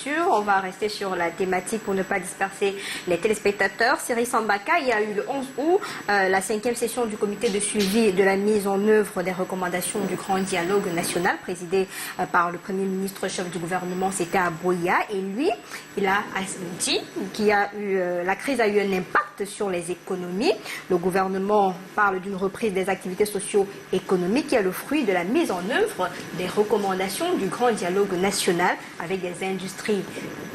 sûr. On va rester sur la thématique pour ne pas disperser les téléspectateurs. Cyril Sambaka, il y a eu le 11 août la 5e session du comité de suivi de la mise en œuvre des recommandations du grand dialogue national présidé par le Premier ministre chef du gouvernement, c'était à Boya. Et lui, il a dit que la crise a eu un impact sur les économies. Le gouvernement parle d'une reprise des activités socio-économiques qui est le fruit de la mise en œuvre des recommandations du grand dialogue national avec des industries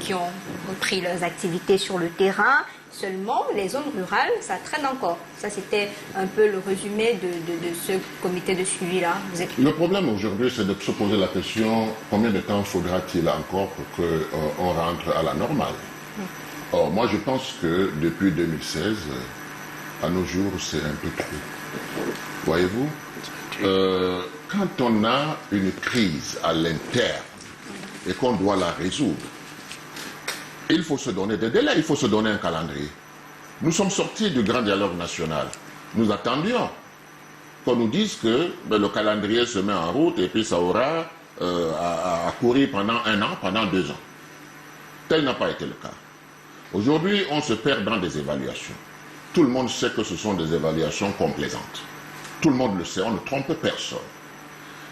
qui ont repris leurs activités sur le terrain. Seulement, les zones rurales, ça traîne encore. Ça, c'était un peu le résumé de ce comité de suivi-là. Le problème aujourd'hui, c'est de se poser la question, combien de temps faudra-t-il encore pour qu'on rentre à la normale? Or, moi, je pense que depuis 2016, à nos jours, c'est un peu trop. Voyez-vous, quand on a une crise à l'interne et qu'on doit la résoudre, il faut se donner des délais, il faut se donner un calendrier. Nous sommes sortis du grand dialogue national. Nous attendions qu'on nous dise que le calendrier se met en route et puis ça aura à courir pendant 1 an, pendant 2 ans. Tel n'a pas été le cas. Aujourd'hui, on se perd dans des évaluations. Tout le monde sait que ce sont des évaluations complaisantes. Tout le monde le sait, on ne trompe personne.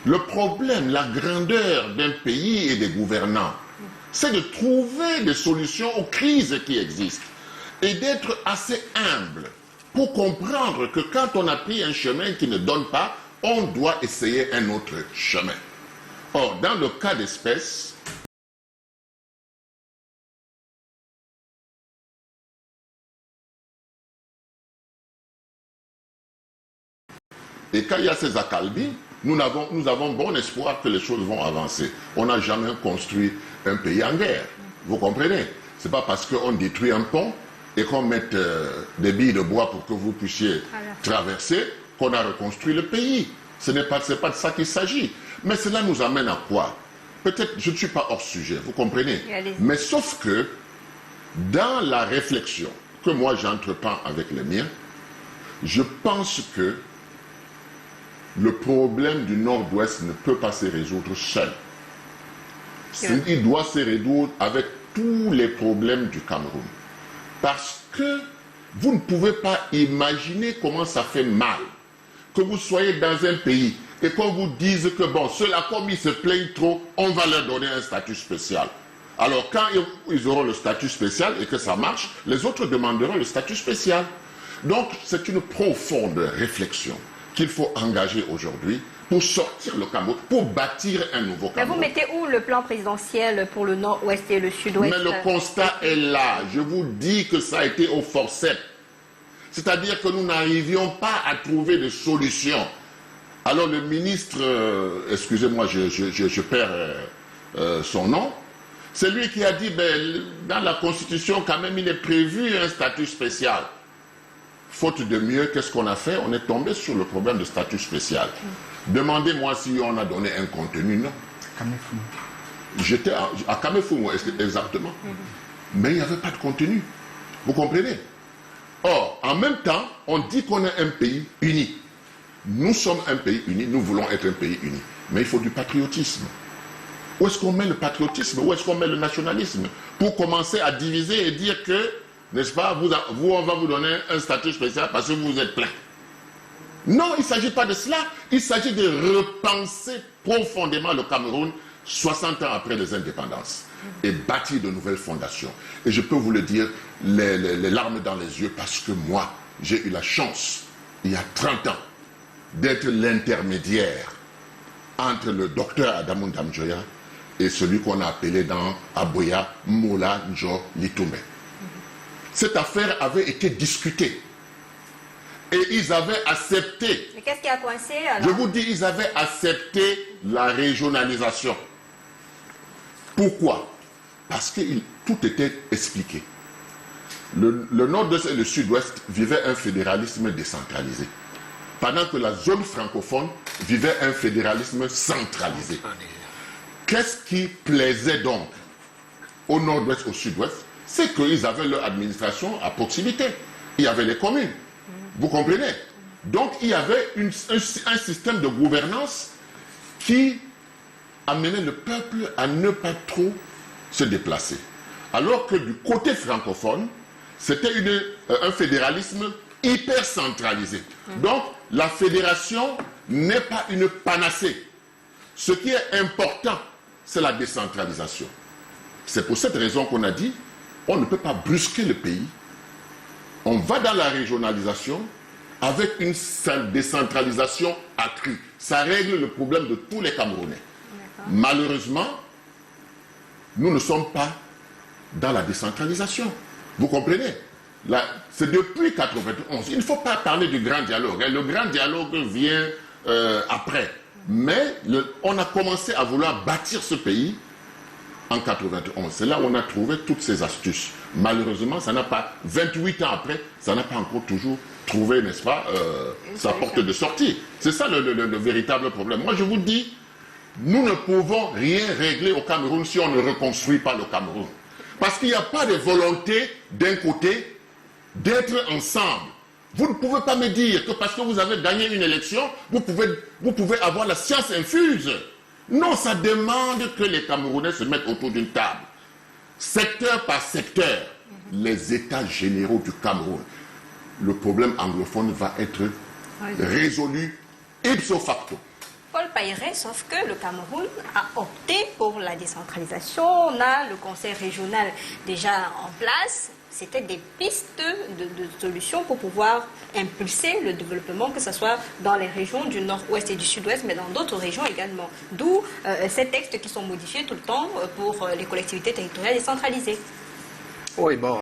Le problème, la grandeur d'un pays et des gouvernants, c'est de trouver des solutions aux crises qui existent et d'être assez humble pour comprendre que quand on a pris un chemin qui ne donne pas, on doit essayer un autre chemin. Or, dans le cas d'espèce, et quand il y a ces accalmies, nous avons bon espoir que les choses vont avancer. On n'a jamais construit un pays en guerre. Vous comprenez? Ce n'est pas parce qu'on détruit un pont et qu'on met des billes de bois pour que vous puissiez traverser qu'on a reconstruit le pays. Ce n'est pas de ça qu'il s'agit. Mais cela nous amène à quoi? Peut-être, je ne suis pas hors sujet, vous comprenez? Mais sauf que, dans la réflexion que moi j'entreprends avec les miens, je pense que le problème du Nord-Ouest ne peut pas se résoudre seul. Il doit se résoudre avec tous les problèmes du Cameroun. Parce que vous ne pouvez pas imaginer comment ça fait mal que vous soyez dans un pays et qu'on vous dise que bon, ceux-là, comme ils se plaignent trop, on va leur donner un statut spécial. Alors quand ils auront le statut spécial et que ça marche, les autres demanderont le statut spécial. Donc c'est une profonde réflexion qu'il faut engager aujourd'hui pour sortir le Cameroun, pour bâtir un nouveau Cameroun. Mais vous mettez où le plan présidentiel pour le Nord-Ouest et le Sud-Ouest? Mais le constat est là. Je vous dis que ça a été au forceps. C'est-à-dire que nous n'arrivions pas à trouver de solution. Alors le ministre, excusez-moi, je perds son nom, c'est lui qui a dit, dans la Constitution, quand même, il est prévu un statut spécial. Faute de mieux, qu'est-ce qu'on a fait? On est tombé sur le problème de statut spécial. Demandez-moi si on a donné un contenu, non? J'étais à Kamefoumo, exactement. Mais il n'y avait pas de contenu. Vous comprenez? Or, en même temps, on dit qu'on est un pays uni. Nous sommes un pays uni, nous voulons être un pays uni. Mais il faut du patriotisme. Où est-ce qu'on met le patriotisme? Où est-ce qu'on met le nationalisme? Pour commencer à diviser et dire que, n'est-ce pas, vous, on va vous donner un statut spécial parce que vous êtes plein. Non, il ne s'agit pas de cela. Il s'agit de repenser profondément le Cameroun 60 ans après les indépendances et bâtir de nouvelles fondations. Et je peux vous le dire, les larmes dans les yeux, parce que moi, j'ai eu la chance, il y a 30 ans, d'être l'intermédiaire entre le docteur Adamou Ndamjoya et celui qu'on a appelé dans Aboya Mola Njo Litoumé. Cette affaire avait été discutée. Et ils avaient accepté. Mais qu'est-ce qui a coincé alors? Je vous dis, ils avaient accepté la régionalisation. Pourquoi? Parce que tout était expliqué. Le Nord-Ouest et le Sud-Ouest vivaient un fédéralisme décentralisé. Pendant que la zone francophone vivait un fédéralisme centralisé. Qu'est-ce qui plaisait donc au Nord-Ouest, au Sud-Ouest? C'est qu'ils avaient leur administration à proximité. Il y avait les communes. Vous comprenez? Donc il y avait un système de gouvernance qui amenait le peuple à ne pas trop se déplacer. Alors que du côté francophone, c'était un fédéralisme hyper centralisé. Donc, la fédération n'est pas une panacée. Ce qui est important, c'est la décentralisation. C'est pour cette raison qu'on a dit, on ne peut pas brusquer le pays. On va dans la régionalisation avec une décentralisation accrue. Ça règle le problème de tous les Camerounais. Malheureusement, nous ne sommes pas dans la décentralisation. Vous comprenez? C'est depuis 1991. Il ne faut pas parler du grand dialogue. Le grand dialogue vient après. Mais on a commencé à vouloir bâtir ce pays en 91. C'est là où on a trouvé toutes ces astuces. Malheureusement, ça n'a pas, 28 ans après, ça n'a pas encore toujours trouvé, n'est-ce pas, sa porte de sortie. C'est ça le véritable problème. Moi, je vous dis, nous ne pouvons rien régler au Cameroun si on ne reconstruit pas le Cameroun. Parce qu'il n'y a pas de volonté d'un côté d'être ensemble. Vous ne pouvez pas me dire que parce que vous avez gagné une élection, vous pouvez avoir la science infuse. Non, ça demande que les Camerounais se mettent autour d'une table. Secteur par secteur, les états généraux du Cameroun. Le problème anglophone va être résolu ipso facto. Paul Païret, sauf que le Cameroun a opté pour la décentralisation. On a le conseil régional déjà en place. C'était des pistes de solutions pour pouvoir impulser le développement, que ce soit dans les régions du nord-ouest et du sud-ouest, mais dans d'autres régions également. D'où ces textes qui sont modifiés tout le temps pour les collectivités territoriales décentralisées. Oui, bon.